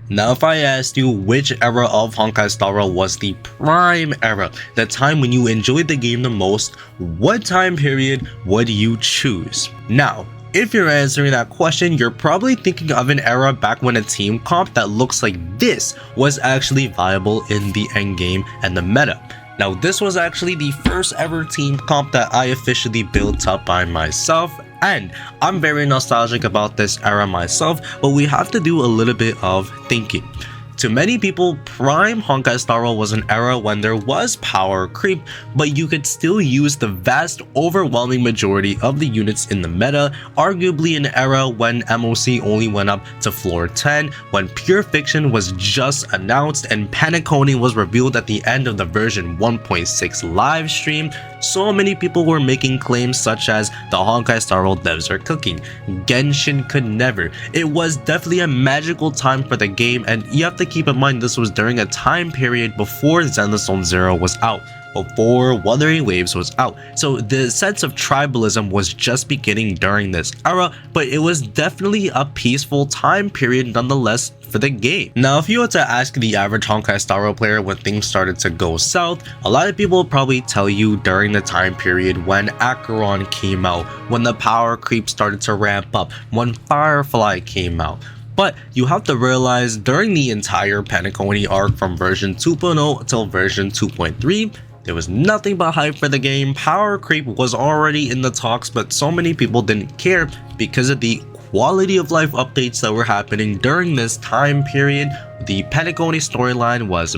Now if I asked you which era of Honkai Star Rail was the prime era, the time when you enjoyed the game the most, what time period would you choose? Now, if you're answering that question, you're probably thinking of an era back when a team comp that looks like this was actually viable in the endgame and the meta. Now this was actually the first ever team comp that I officially built up by myself, and I'm very nostalgic about this era myself, but we have to do a little bit of thinking. To many people, Prime Honkai Star Rail was an era when there was power creep, but you could still use the vast, overwhelming majority of the units in the meta, arguably an era when MOC only went up to floor 10, when Pure Fiction was just announced and Planarcadia was revealed at the end of the version 1.6 live stream. So many people were making claims such as the Honkai Star Rail devs are cooking, Genshin could never. It was definitely a magical time for the game, and you have to keep in mind this was during a time period before Zenless Zero was out, before Wuthering Waves was out. So the sense of tribalism was just beginning during this era, but it was definitely a peaceful time period nonetheless for the game. Now, if you were to ask the average Honkai Star Rail player when things started to go south, a lot of people will probably tell you during the time period when Acheron came out, when the power creep started to ramp up, when Firefly came out. But you have to realize during the entire Planarcadia arc from version 2.0 until version 2.3, there was nothing but hype for the game. Power creep was already in the talks, but so many people didn't care because of the quality of life updates that were happening during this time period. The Planarcadia storyline was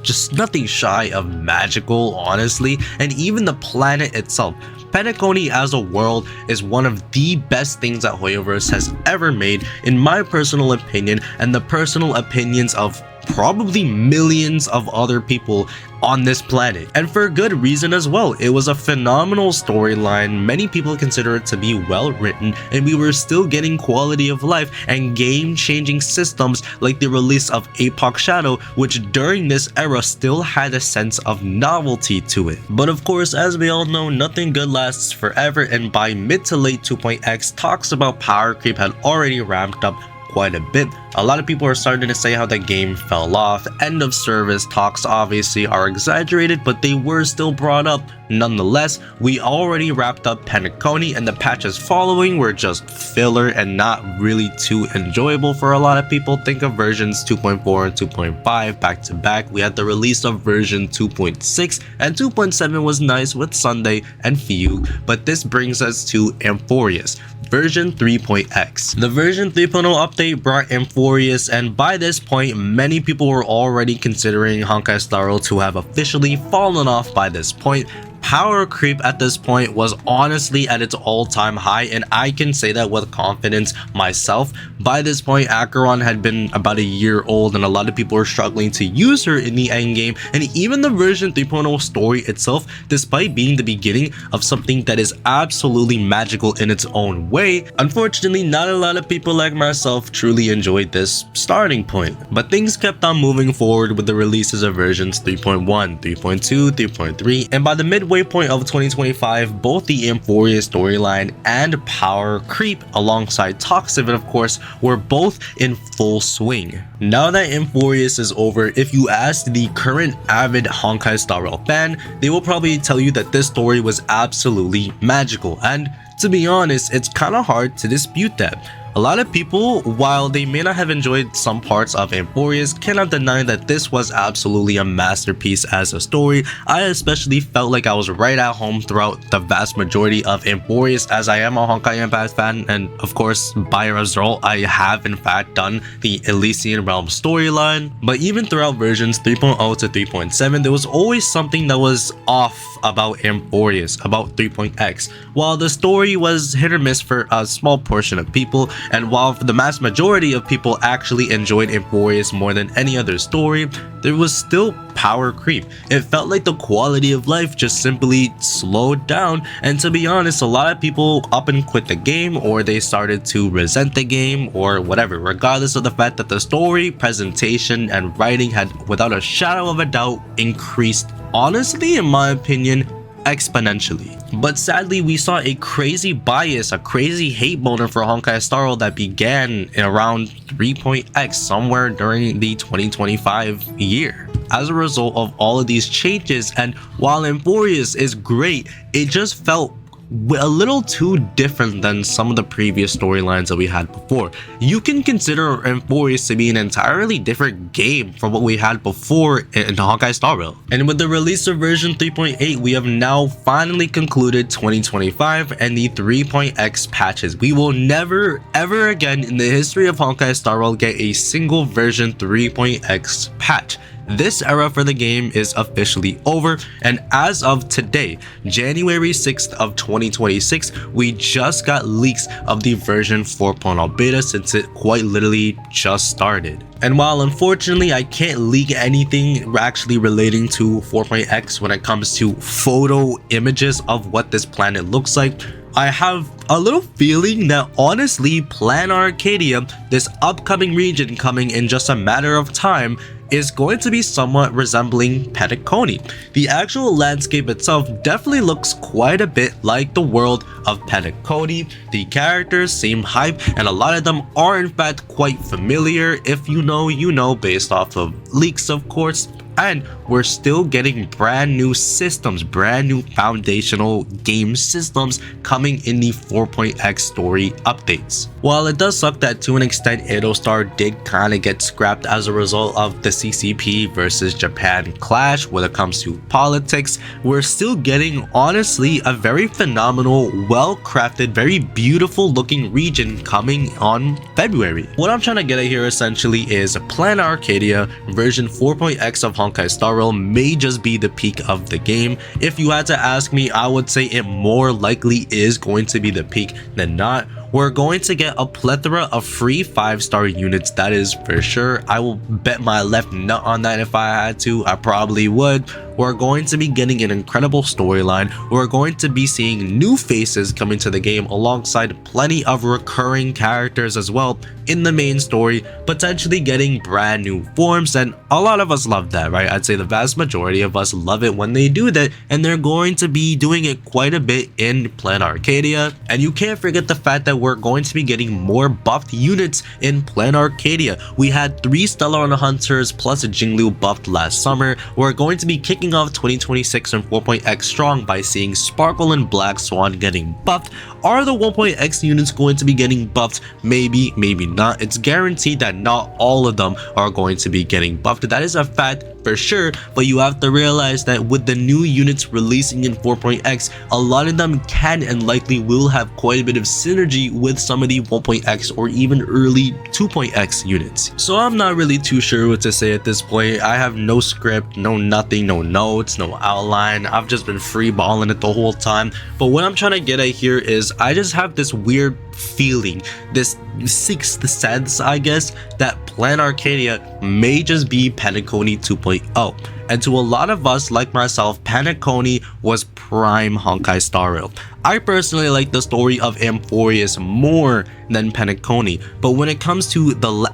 just nothing shy of magical, honestly, and even the planet itself. Planarcadia as a world is one of the best things that Hoyoverse has ever made, in my personal opinion, and the personal opinions of probably millions of other people on this planet, and for good reason as well. It was a phenomenal storyline, many people consider it to be well written, and we were still getting quality of life and game-changing systems like the release of Epoch Shadow, which during this era still had a sense of novelty to it. But of course, as we all know, nothing good lasts forever, and by mid to late 2.x, talks about power creep had already ramped up quite a bit. A lot of people are starting to say how the game fell off. End of service talks obviously are exaggerated, but they were still brought up. Nonetheless, we already wrapped up Planarcadia, and the patches following were just filler and not really too enjoyable for a lot of people. Think of versions 2.4 and 2.5 back to back. We had the release of version 2.6, and 2.7 was nice with Sunday and Fugue, but this brings us to Amphorius, version 3.x. The version 3.0 update brought Amphorius, and by this point, many people were already considering Honkai Star Rail to have officially fallen off by this point. Power creep at this point was honestly at its all-time high, and I can say that with confidence myself. By this point, Acheron had been about a year old, and a lot of people were struggling to use her in the endgame, and even the version 3.0 story itself, despite being the beginning of something that is absolutely magical in its own way, unfortunately not a lot of people like myself truly enjoyed this starting point. But things kept on moving forward with the releases of versions 3.1, 3.2, 3.3, and by the midway point of 2025, both the Amphorius storyline and power creep, alongside talks of it of course, were both in full swing. Now that Amphorius is over, if you ask the current avid Honkai Star Rail fan, they will probably tell you that this story was absolutely magical, and to be honest, it's kinda hard to dispute that. A lot of people, while they may not have enjoyed some parts of Amphorius, cannot deny that this was absolutely a masterpiece as a story. I especially felt like I was right at home throughout the vast majority of Amphorius, as I am a Honkai Impact fan, and of course, by result, I have in fact done the Elysian Realm storyline. But even throughout versions 3.0 to 3.7, there was always something that was off about Amphorius, about 3.x. While the story was hit or miss for a small portion of people, and while the mass majority of people actually enjoyed Amphorius more than any other story, there was still power creep. It felt like the quality of life just simply slowed down, and to be honest, a lot of people up and quit the game, or they started to resent the game, or whatever, regardless of the fact that the story, presentation, and writing had without a shadow of a doubt increased, honestly in my opinion, exponentially. But sadly, we saw a crazy bias, a crazy hate boner for Honkai Star Rail that began in around 3.x somewhere during the 2025 year. As a result of all of these changes, and while Euphorius is great, it just felt a little too different than some of the previous storylines that we had before. You can consider Euphorius to be an entirely different game from what we had before in Honkai Star Rail. And with the release of version 3.8, we have now finally concluded 2025 and the 3.x patches. We will never ever again in the history of Honkai Star Rail get a single version 3.x patch. This era for the game is officially over, and as of today, January 6th of 2026, we just got leaks of the version 4.0 beta since it quite literally just started. And while unfortunately I can't leak anything actually relating to 4.x when it comes to photo images of what this planet looks like, I have a little feeling that honestly Planarcadia, this upcoming region coming in just a matter of time, is going to be somewhat resembling Penacony. The actual landscape itself definitely looks quite a bit like the world of Penacony. The characters seem hype, and a lot of them are in fact quite familiar. If you know, you know, based off of leaks of course. And we're still getting brand new systems, brand new foundational game systems coming in the 4.x story updates. While it does suck that to an extent Edo-Star did kind of get scrapped as a result of the CCP versus Japan clash when it comes to politics, we're still getting honestly a very phenomenal, well-crafted, very beautiful looking region coming on February. What I'm trying to get at here essentially is Planarcadia version 4.x of Honkai Star Rail may just be the peak of the game. If you had to ask me, I would say it more likely is going to be the peak than not. We're going to get a plethora of free 5-star units, that is for sure. I will bet my left nut on that if I had to. I probably would. We're going to be getting an incredible storyline. We're going to be seeing new faces coming to the game alongside plenty of recurring characters as well in the main story, potentially getting brand new forms, and a lot of us love that, right? I'd say the vast majority of us love it when they do that, and they're going to be doing it quite a bit in Planarcadia. And you can't forget the fact that we're going to be getting more buffed units in Planarcadia. We had 3 Stellar Hunters plus a Jinglu buffed last summer. We're going to be kicking off 2026 and 4.x strong by seeing Sparkle and Black Swan getting buffed. Are the 1.x units going to be getting buffed? Maybe, maybe not. It's guaranteed that not all of them are going to be getting buffed. That is a fact for sure, but you have to realize that with the new units releasing in 4.x, a lot of them can and likely will have quite a bit of synergy with some of the 1.x or even early 2.x units. So I'm not really too sure what to say at this point. I have no script, no nothing, no notes, no outline. I've just been free balling it the whole time. But what I'm trying to get at here is I just have this weird feeling, this sixth sense, I guess, that Planarcadia may just be Penacony 2.0. And to a lot of us like myself, Penacony was prime Honkai Star Rail. I personally like the story of Euphorius more than Penacony, but when it comes to the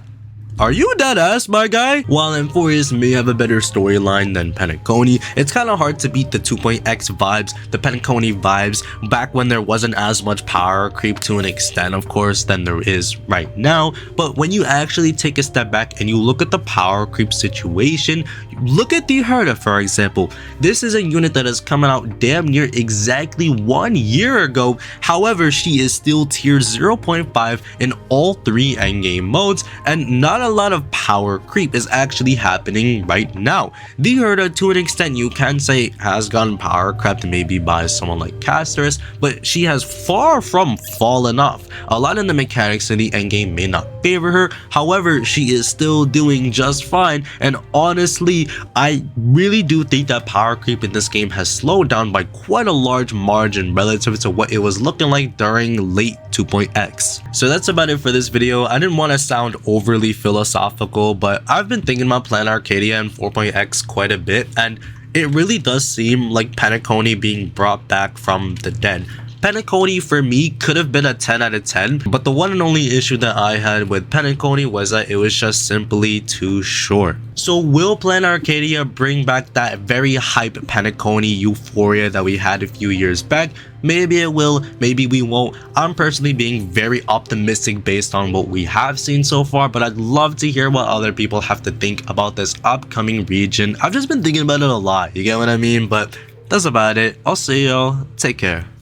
are you dead ass, my guy? While Euphorius may have a better storyline than Penacony, it's kind of hard to beat the 2.x vibes, the Penacony vibes, back when there wasn't as much power creep to an extent, of course, than there is right now. But when you actually take a step back and you look at the power creep situation, look at the Herda, for example. This is a unit that is coming out damn near exactly 1 year ago. However, she is still tier 0.5 in all 3 endgame modes, and not a lot of power creep is actually happening right now. The Herda, to an extent, you can say has gotten power crept maybe by someone like Casterus, but she has far from fallen off. A lot of the mechanics in the endgame may not favor her, however, she is still doing just fine, and honestly, I really do think that power creep in this game has slowed down by quite a large margin relative to what it was looking like during late 2.x. So that's about it for this video. I didn't want to sound overly philosophical, but I've been thinking about Planarcadia and 4.x quite a bit, and it really does seem like Penacony being brought back from the dead. Penacony for me could have been a 10 out of 10, but the one and only issue that I had with Penacony was that it was just simply too short. So will Planarcadia bring back that very hype Penacony euphoria that we had a few years back? Maybe it will, maybe we won't. I'm personally being very optimistic based on what we have seen so far, but I'd love to hear what other people have to think about this upcoming region. I've just been thinking about it a lot, you get what I mean? But that's about it. I'll see y'all. Take care.